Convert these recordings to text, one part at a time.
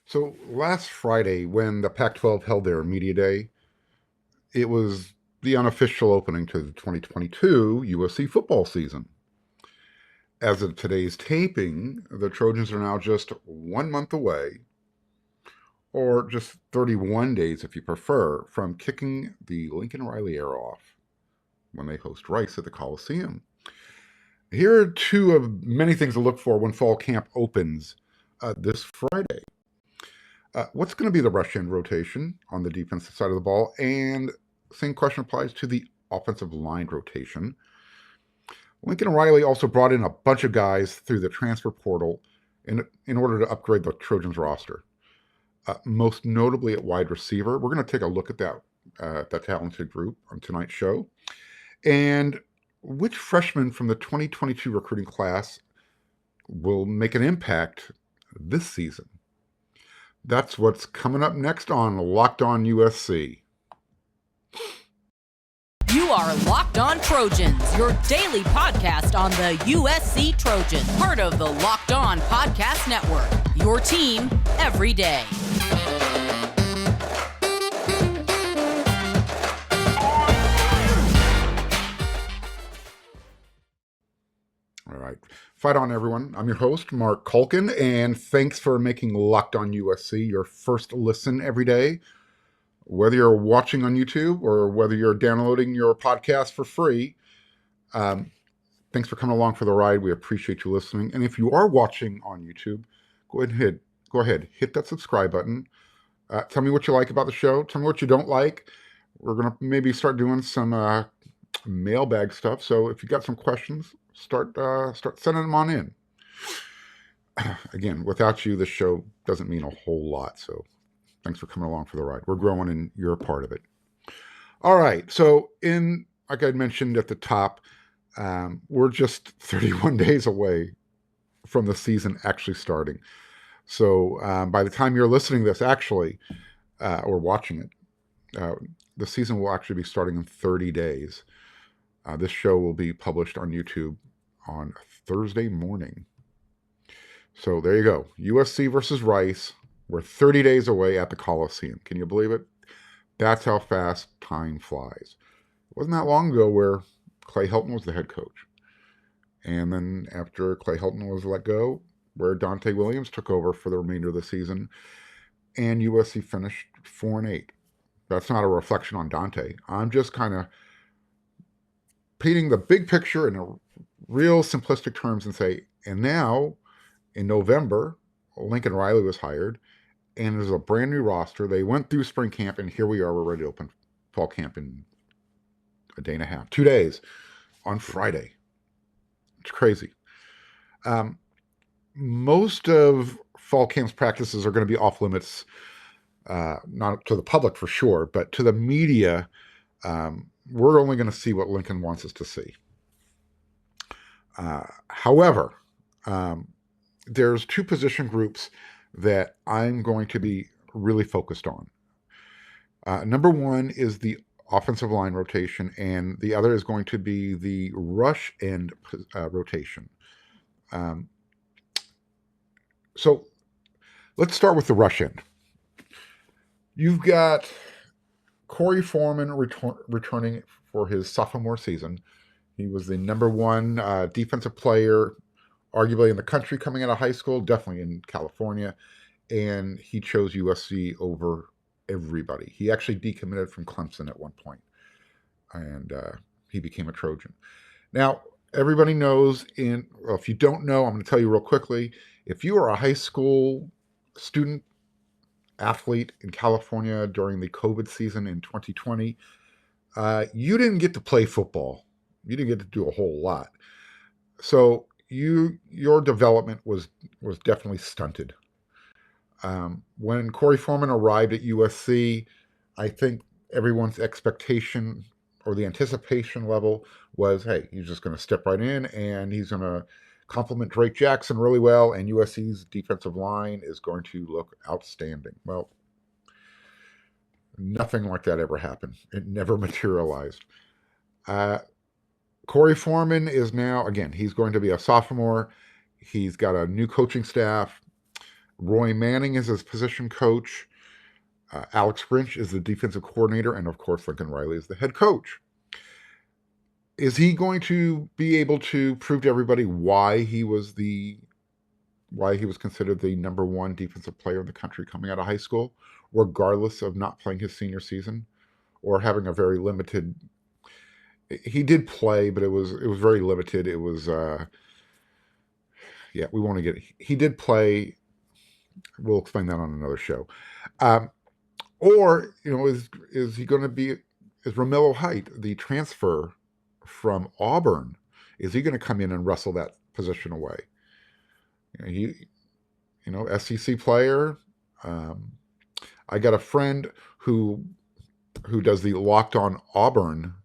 So last Friday, when the Pac-12 held their media day, it was the unofficial opening to the 2022 USC football season. As of today's taping, the Trojans are now just 1 month away, or just 31 days if you prefer, from kicking the Lincoln Riley era off when they host Rice at the Coliseum. Here are two of many things to look for when fall camp opens this Friday. What's going to be the rush end rotation on the defensive side of the ball? And same question applies to the offensive line rotation. Lincoln Riley also brought in a bunch of guys through the transfer portal in order to upgrade the Trojans roster. Most notably at wide receiver. We're going to take a look at that talented group on tonight's show. And which freshman from the 2022 recruiting class will make an impact this season? That's what's coming up next on Locked On USC. You are Locked On Trojans, your daily podcast on the USC Trojans, part of the Locked On Podcast Network, your team every day. All right. Fight on, everyone. I'm your host, Marc Culkin, and thanks for making Locked On USC your first listen every day. Whether you're watching on YouTube or whether you're downloading your podcast for free, thanks for coming along for the ride. We appreciate you listening. And if you are watching on YouTube, go ahead, hit that subscribe button. Tell me what you like about the show. Tell me what you don't like. We're going to maybe start doing some mailbag stuff. So if you got some questions, start sending them on in. Again, without you, this show doesn't mean a whole lot. So thanks for coming along for the ride. We're growing and you're a part of it. All right. So like I mentioned at the top, we're just 31 days away from the season actually starting. So by the time you're listening to this actually, or watching it, the season will actually be starting in 30 days. This show will be published on YouTube on Thursday morning. So there you go. USC versus Rice. We're 30 days away at the Coliseum. Can you believe it? That's how fast time flies. It wasn't that long ago where Clay Helton was the head coach. And then after Clay Helton was let go, where Dante Williams took over for the remainder of the season, and USC finished 4-8. That's not a reflection on Dante. I'm just kind of painting the big picture in a real simplistic terms and say, and now in November, Lincoln Riley was hired, and there's a brand new roster. They went through spring camp, and here we are. We're ready to open fall camp in a day and a half, 2 days on Friday. It's crazy. Most of fall camp's practices are going to be off limits, not to the public for sure, but to the media. We're only going to see what Lincoln wants us to see. However, there's two position groups that I'm going to be really focused on. Number one is the offensive line rotation, and the other is going to be the rush end rotation. So let's start with the rush end. You've got Korey Foreman returning for his sophomore season. He was the number one defensive player, arguably in the country coming out of high school, definitely in California, and he chose USC over everybody. He actually decommitted from Clemson at one point, and he became a Trojan. Now, everybody knows, if you don't know, I'm going to tell you real quickly, if you are a high school student athlete in California during the COVID season in 2020, you didn't get to play football. You didn't get to do a whole lot. So your development was definitely stunted. When Korey Foreman arrived at USC, I think everyone's expectation or the anticipation level was, hey, he's just going to step right in and he's going to complement Drake Jackson really well, and USC's defensive line is going to look outstanding. Well, nothing like that ever happened. It never materialized. Korey Foreman is now, again, he's going to be a sophomore. He's got a new coaching staff. Roy Manning is his position coach. Alex Grinch is the defensive coordinator, and of course, Lincoln Riley is the head coach. Is he going to be able to prove to everybody why he was considered the number one defensive player in the country coming out of high school, regardless of not playing his senior season or having a very limited? He did play, but it was very limited. It was we want to get. He did play. We'll explain that on another show. Or is he going to be? Is Romello Height, the transfer from Auburn, is he going to come in and wrestle that position away? SEC player. I got a friend who does the Locked On Auburn.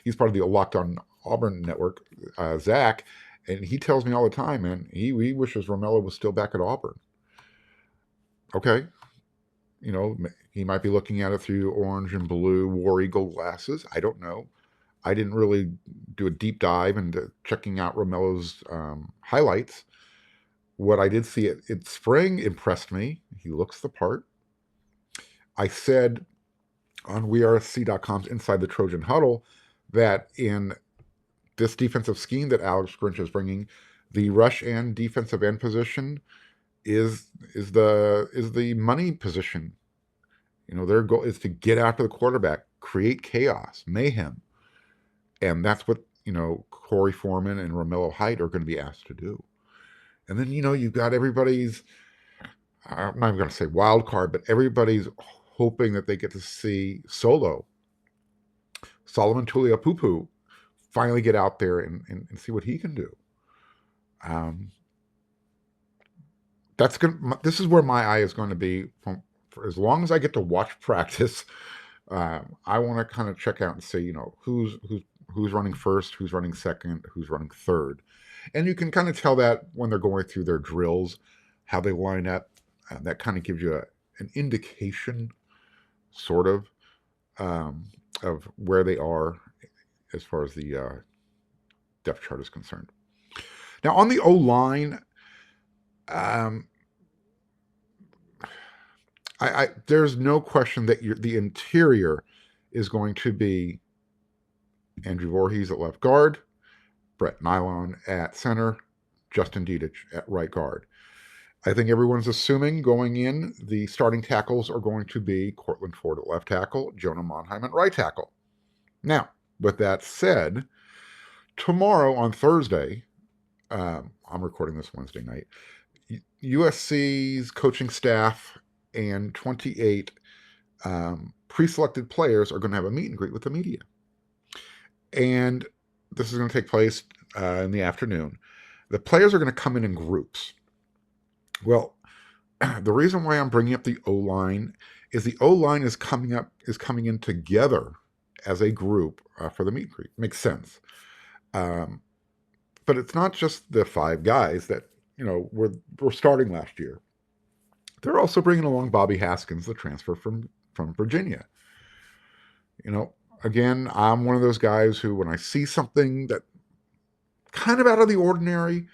He's part of the Locked On Auburn network, Zach, and he tells me all the time, man, he wishes Romello was still back at Auburn. Okay. He might be looking at it through orange and blue War Eagle glasses. I don't know. I didn't really do a deep dive into checking out Romello's highlights. What I did see at spring impressed me. He looks the part. I said on WeAreSC.com's Inside the Trojan Huddle that in this defensive scheme that Alex Grinch is bringing, the rush and defensive end position is the money position. Their goal is to get after the quarterback, create chaos, mayhem. And that's what, Korey Foreman and Romello Height are going to be asked to do. And then, you've got everybody's, I'm not even going to say wild card, but everybody's hoping that they get to see Solomon Tuliaupupu finally get out there and see what he can do. This is where my eye is going to be for as long as I get to watch practice. I want to kind of check out and see, who's running first, who's running second, who's running third. And you can kind of tell that when they're going through their drills, how they line up. That kind of gives you an indication, sort of where they are as far as the depth chart is concerned. Now, on the O-line, there's no question that the interior is going to be Andrew Voorhees at left guard, Brett Nylon at center, Justin Dietich at right guard. I think everyone's assuming going in the starting tackles are going to be Cortland Ford at left tackle, Jonah Monheim at right tackle. Now, with that said, tomorrow on Thursday, I'm recording this Wednesday night, USC's coaching staff and 28 pre-selected players are going to have a meet and greet with the media. And this is going to take place in the afternoon. The players are going to come in groups. Well, the reason why I'm bringing up the O-line is the O-line is coming in together as a group for the meet and greet. Makes sense. But it's not just the five guys that, were starting last year. They're also bringing along Bobby Haskins, the transfer from Virginia. Again, I'm one of those guys who, when I see something that kind of out of the ordinary,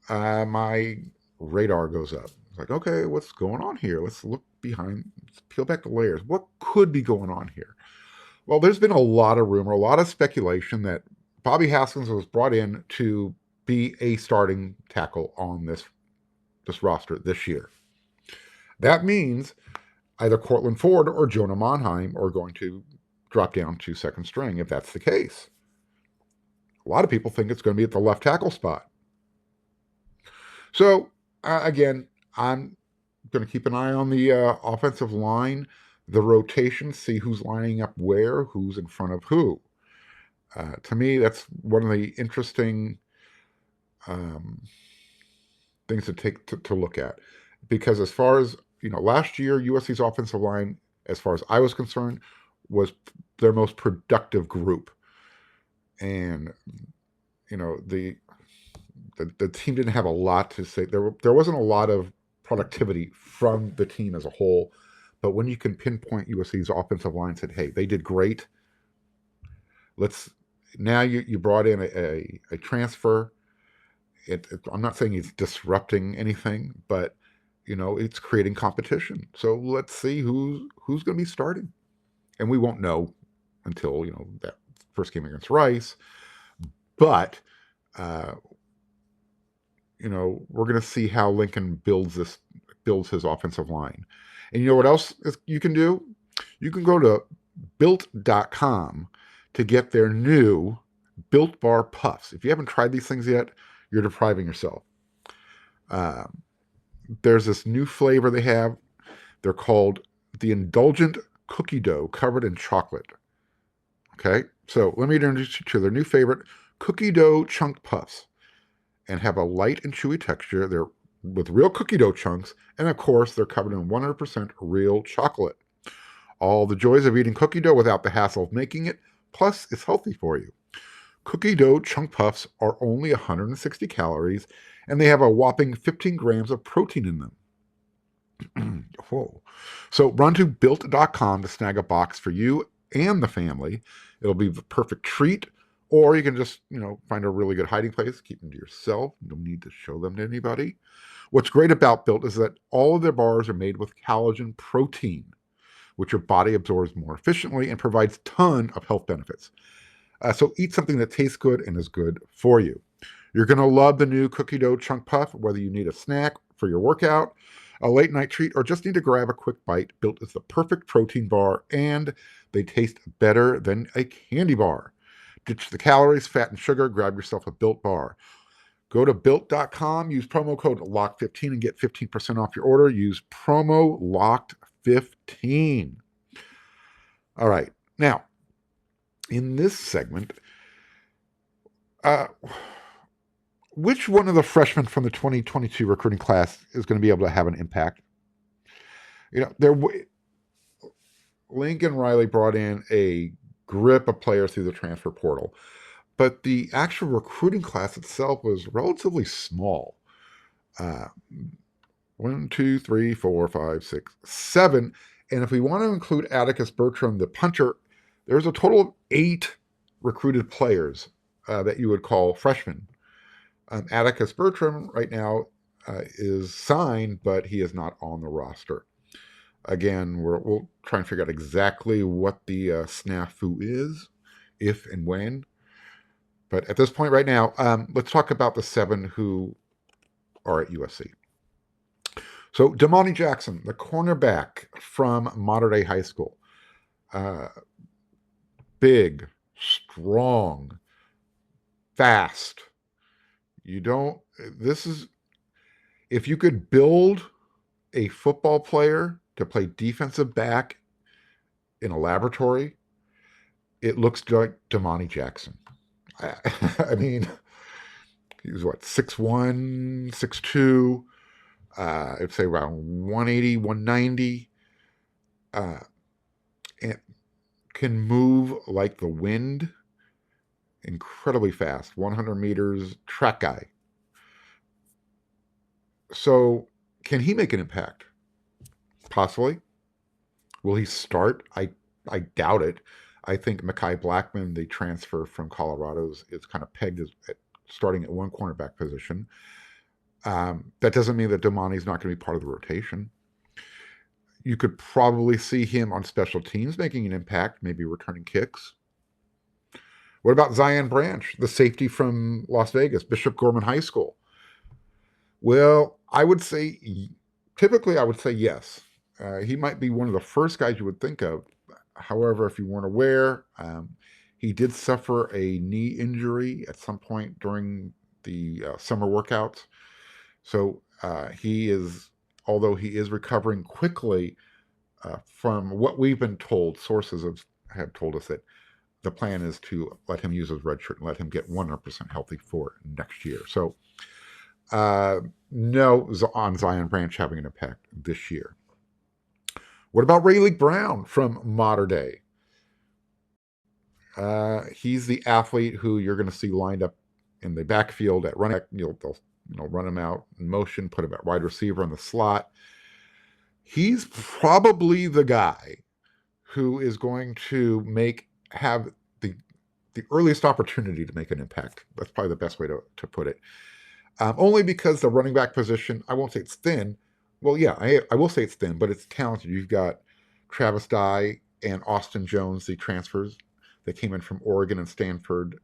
my radar goes up. It's like, okay, what's going on here? Let's look behind, let's peel back the layers. What could be going on here? Well, there's been a lot of rumor, a lot of speculation that Bobby Haskins was brought in to be a starting tackle on this roster this year. That means either Cortland Ford or Jonah Monheim are going to drop down to second string if that's the case. A lot of people think it's going to be at the left tackle spot. So, again, I'm going to keep an eye on the offensive line, the rotation, see who's lining up where, who's in front of who. To me, that's one of the interesting things to take to look at. Because as far as, last year, USC's offensive line, as far as I was concerned, was their most productive group. And, the team didn't have a lot to say. There wasn't a lot of productivity from the team as a whole. But when you can pinpoint USC's offensive line and said, hey, they did great. Now you brought in a transfer, I'm not saying he's disrupting anything, but it's creating competition. So let's see who's going to be starting, and we won't know until that first game against Rice. But we're going to see how Lincoln builds his offensive line. And you know what else you can do? You can go to built.com to get their new Built Bar Puffs. If you haven't tried these things yet, you're depriving yourself. There's this new flavor they have. They're called the Indulgent Cookie Dough covered in chocolate. Okay, so let me introduce you to their new favorite, Cookie Dough Chunk Puffs, and have a light and chewy texture. They're with real cookie dough chunks, and of course, they're covered in 100% real chocolate. All the joys of eating cookie dough without the hassle of making it, plus it's healthy for you. Cookie dough chunk puffs are only 160 calories, and they have a whopping 15 grams of protein in them. Whoa. So run to built.com to snag a box for you and the family. It'll be the perfect treat, or you can just, find a really good hiding place, keep them to yourself. You don't need to show them to anybody. What's great about Built is that all of their bars are made with collagen protein, which your body absorbs more efficiently and provides a ton of health benefits. So eat something that tastes good and is good for you. You're going to love the new cookie dough chunk puff, whether you need a snack for your workout, a late night treat, or just need to grab a quick bite. Built is the perfect protein bar, and they taste better than a candy bar. Ditch the calories, fat, and sugar. Grab yourself a Built bar. Go to built.com, use promo code LOCKED15 and get 15% off your order. Use promo LOCKED15. All right. Now, in this segment, which one of the freshmen from the 2022 recruiting class is going to be able to have an impact? Lincoln Riley brought in a grip of players through the transfer portal, but the actual recruiting class itself was relatively small. 1, 2, 3, 4, 5, 6, 7. And if we want to include Atticus Bertram, the punter, there's a total of 8 recruited players that you would call freshmen. Atticus Bertram right now is signed, but he is not on the roster. Again, we'll try and figure out exactly what the snafu is, if and when. But at this point right now, let's talk about the 7 who are at USC. So Damani Jackson, the cornerback from Mater Dei High School. Big, strong, fast. If you could build a football player to play defensive back in a laboratory, it looks like Damani Jackson. I mean, he was 6'1", 6'2", I'd say around 180, 190, and can move like the wind, incredibly fast, 100 meters, track guy. So can he make an impact? Possibly. Will he start? I doubt it. I think Mekhi Blackman, the transfer from Colorado, is kind of pegged as starting at one cornerback position. That doesn't mean that Damani's not going to be part of the rotation. You could probably see him on special teams making an impact, maybe returning kicks. What about Zion Branch, the safety from Las Vegas, Bishop Gorman High School? Well, typically I would say yes. He might be one of the first guys you would think of. However, if you weren't aware, he did suffer a knee injury at some point during the summer workouts. So although he is recovering quickly, from what we've been told, sources have told us that the plan is to let him use his red shirt and let him get 100% healthy for next year. So no on Zion Branch having an impact this year. What about Rayleigh Brown from Mater Dei? He's the athlete who you're going to see lined up in the backfield at running back. They'll run him out in motion, put him at wide receiver in the slot. He's probably the guy who is going to have the earliest opportunity to make an impact. That's probably the best way to put it. Only because the running back position, I won't say it's thin. Well, yeah, I will say it's thin, but it's talented. You've got Travis Dye and Austin Jones, the transfers that came in from Oregon and Stanford,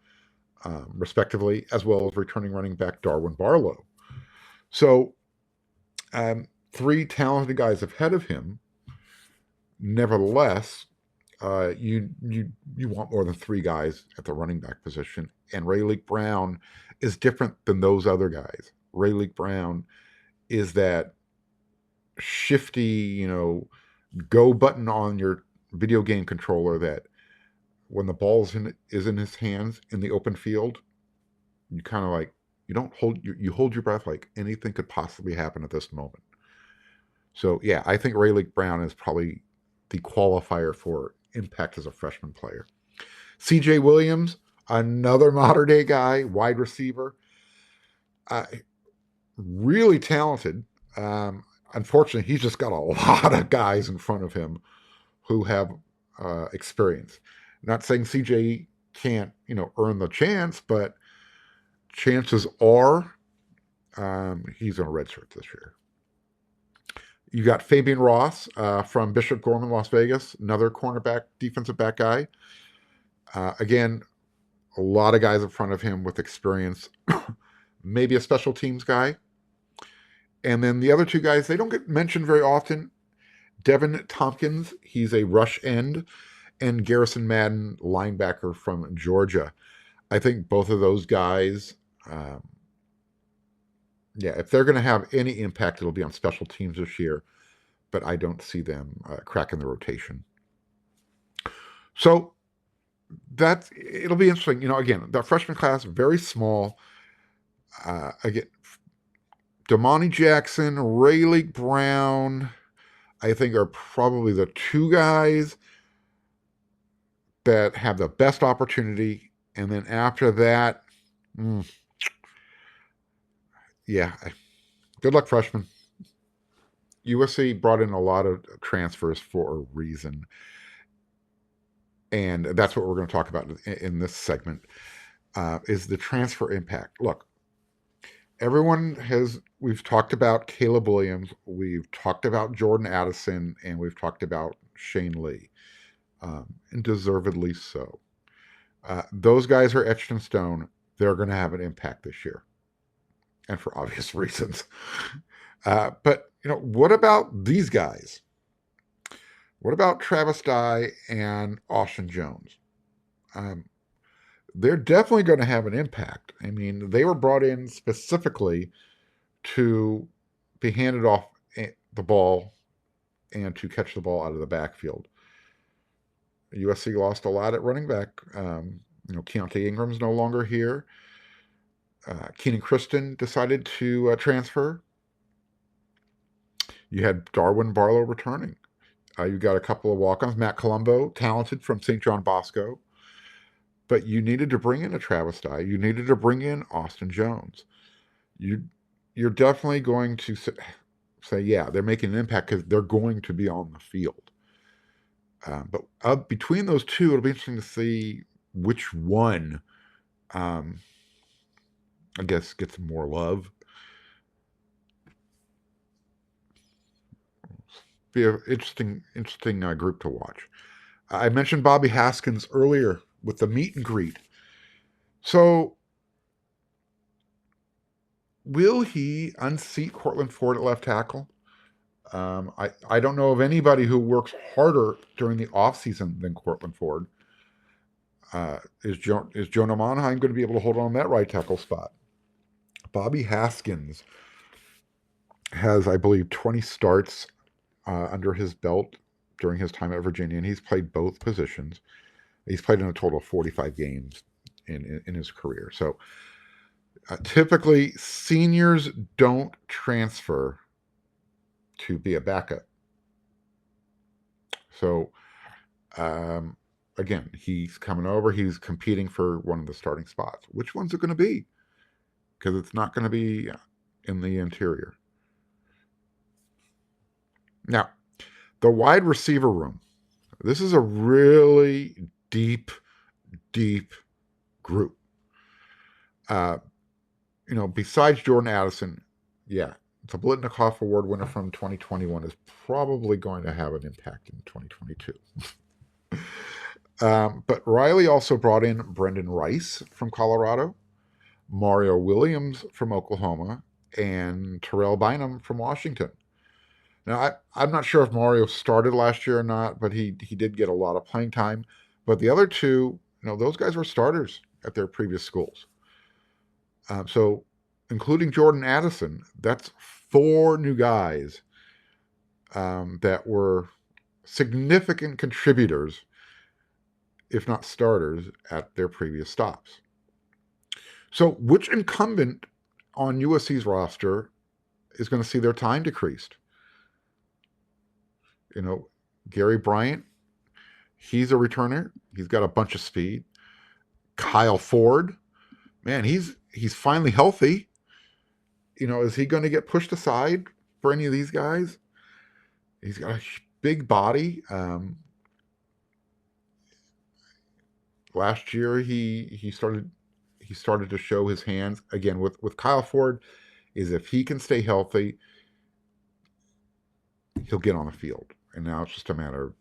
respectively, as well as returning running back Darwin Barlow. So, three talented guys ahead of him. Nevertheless, you want more than three guys at the running back position, and Rayleigh Brown is different than those other guys. Rayleigh Brown is that shifty, go button on your video game controller that when the ball is in his hands in the open field, you kind of like you hold your breath like anything could possibly happen at this moment. So yeah, I think Rayleigh Brown is probably the qualifier for impact as a freshman player. CJ Williams, another modern day guy, wide receiver, really talented. Unfortunately, he's just got a lot of guys in front of him who have experience. Not saying CJ can't, earn the chance, but chances are he's going to redshirt this year. You got Fabian Ross from Bishop Gorman, Las Vegas, another cornerback, defensive back guy. Again, a lot of guys in front of him with experience, maybe a special teams guy. And then the other two guys, they don't get mentioned very often. Devin Tompkins, he's a rush end, and Garrison Madden, linebacker from Georgia. I think both of those guys, if they're going to have any impact, it'll be on special teams this year, but I don't see them cracking the rotation. So it'll be interesting. Again, the freshman class, very small. Again, Damani Jackson, Rayleigh Brown, I think are probably the two guys that have the best opportunity. And then after that, good luck, freshmen. USC brought in a lot of transfers for a reason. And that's what we're going to talk about in this segment, is the transfer impact. Look, we've talked about Caleb Williams, we've talked about Jordan Addison, and we've talked about Shane Lee, and deservedly so. Those guys are etched in stone. They're going to have an impact this year, and for obvious reasons. But, what about these guys? What about Travis Dye and Austin Jones? They're definitely going to have an impact. I mean, they were brought in specifically to be handed off the ball and to catch the ball out of the backfield. USC lost a lot at running back. Keontae Ingram's no longer here. Keenan Christon decided to transfer. You had Darwin Barlow returning. You got a couple of walk-ons. Matt Colombo, talented from St. John Bosco. But you needed to bring in a Travis Dye. You needed to bring in Austin Jones. You're definitely going to say, yeah, they're making an impact because they're going to be on the field. But between those two, it'll be interesting to see which one, I guess, gets more love. Be an interesting group to watch. I mentioned Bobby Haskins earlier with the meet and greet. So, will he unseat Cortland Ford at left tackle? I don't know of anybody who works harder during the offseason than Cortland Ford. Is Jonah Monheim going to be able to hold on that right tackle spot? Bobby Haskins has, I believe, 20 starts under his belt during his time at Virginia, and he's played both positions. He's played in a total of 45 games in his career. So typically, seniors don't transfer to be a backup. So, again, he's coming over. He's competing for one of the starting spots. Which one's it going to be? Because it's not going to be in the interior. Now, the wide receiver room. This is a really deep group. besides Jordan Addison, yeah, the Blitnikoff Award winner from 2021 is probably going to have an impact in 2022. But Riley also brought in Brendan Rice from Colorado, Mario Williams from Oklahoma, and Terrell Bynum from Washington. Now, I'm not sure if Mario started last year or not, but he did get a lot of playing time. But the other two, those guys were starters at their previous schools. So, including Jordan Addison, that's 4 new guys that were significant contributors, if not starters, at their previous stops. So, which incumbent on USC's roster is going to see their time decreased? Gary Bryant, he's a returner. He's got a bunch of speed. Kyle Ford, man, he's finally healthy. Is he going to get pushed aside for any of these guys? He's got a big body. Last year he started to show his hands again with Kyle Ford. Is if he can stay healthy, he'll get on the field. And now it's just a matter of,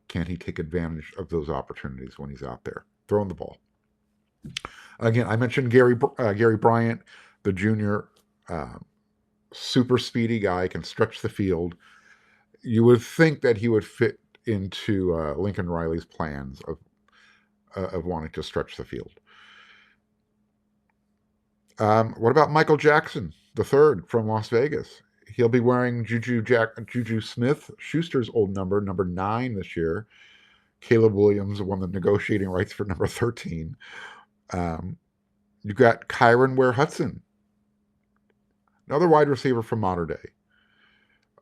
can he take advantage of those opportunities when he's out there throwing the ball? Again, I mentioned Gary Bryant, the junior, super speedy guy, can stretch the field. You would think that he would fit into Lincoln Riley's plans of wanting to stretch the field. What about Michael Jackson, the third from Las Vegas? He'll be wearing Juju Smith-Schuster's old number 9 this year. Caleb Williams won the negotiating rights for number 13. You've got Kyron Ware-Hudson, another wide receiver from Mater Dei.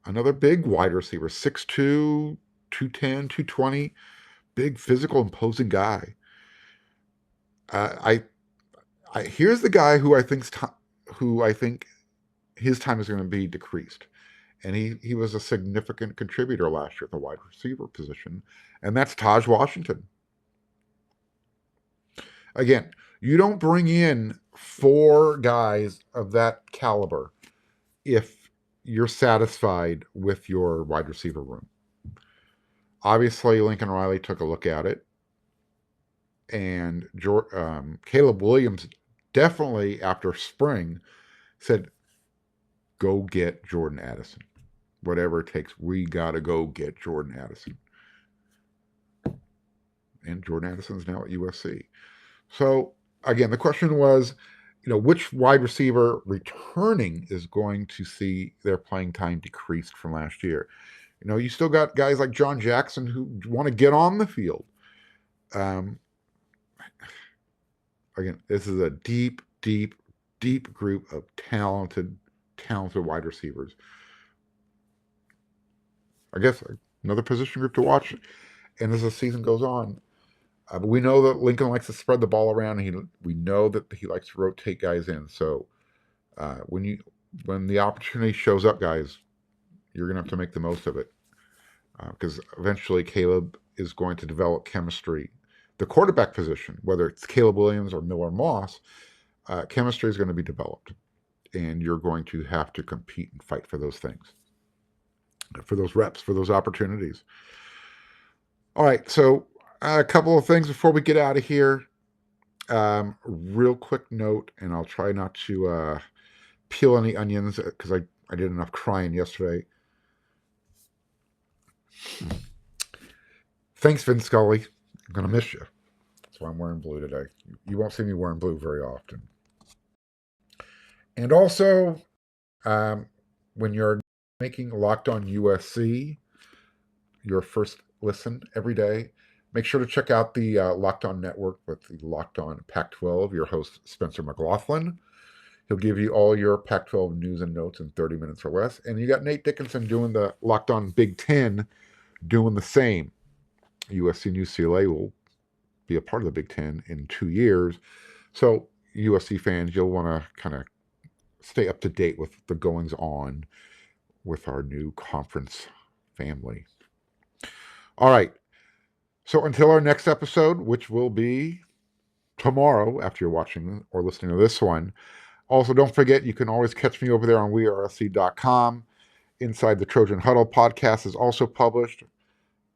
Another big wide receiver, 6'2", 210, 220, big, physical, imposing guy. Here's the guy who I think his time is going to be decreased. And he was a significant contributor last year at the wide receiver position, and that's Taj Washington. Again, you don't bring in 4 guys of that caliber if you're satisfied with your wide receiver room. Obviously, Lincoln Riley took a look at it, and Caleb Williams definitely, after spring, said, go get Jordan Addison. Whatever it takes, we got to go get Jordan Addison. And Jordan Addison's now at USC. So, again, the question was, which wide receiver returning is going to see their playing time decreased from last year? You still got guys like John Jackson who want to get on the field. Again, this is a deep, deep, deep group of talented wide receivers. I guess another position group to watch, and as the season goes on. But we know that Lincoln likes to spread the ball around, and we know that he likes to rotate guys in. So when the opportunity shows up, guys, you're going to have to make the most of it, because eventually Caleb is going to develop chemistry. The quarterback position, whether it's Caleb Williams or Miller Moss, chemistry is going to be developed, and you're going to have to compete and fight for those things, for those reps, for those opportunities. All right, so a couple of things before we get out of here. Real quick note, and I'll try not to peel any onions because I did enough crying yesterday. Thanks, Vin Scully. I'm going to miss you. That's why I'm wearing blue today. You won't see me wearing blue very often. And also, when you're making Locked On USC your first listen every day, make sure to check out the Locked On Network with the Locked On Pac-12, your host, Spencer McLaughlin. He'll give you all your Pac-12 news and notes in 30 minutes or less. And you got Nate Dickinson doing the Locked On Big Ten, doing the same. USC and UCLA will be a part of the Big Ten in 2 years. So USC fans, you'll want to kind of stay up to date with the goings on with our new conference family. All right. So until our next episode, which will be tomorrow after you're watching or listening to this one, Also, don't forget, you can always catch me over there on wearesc.com. Inside the Trojan Huddle podcast is also published.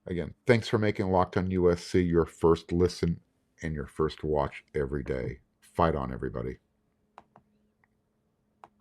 Again, thanks for making Locked on USC your first listen and your first watch every day. Fight on, everybody.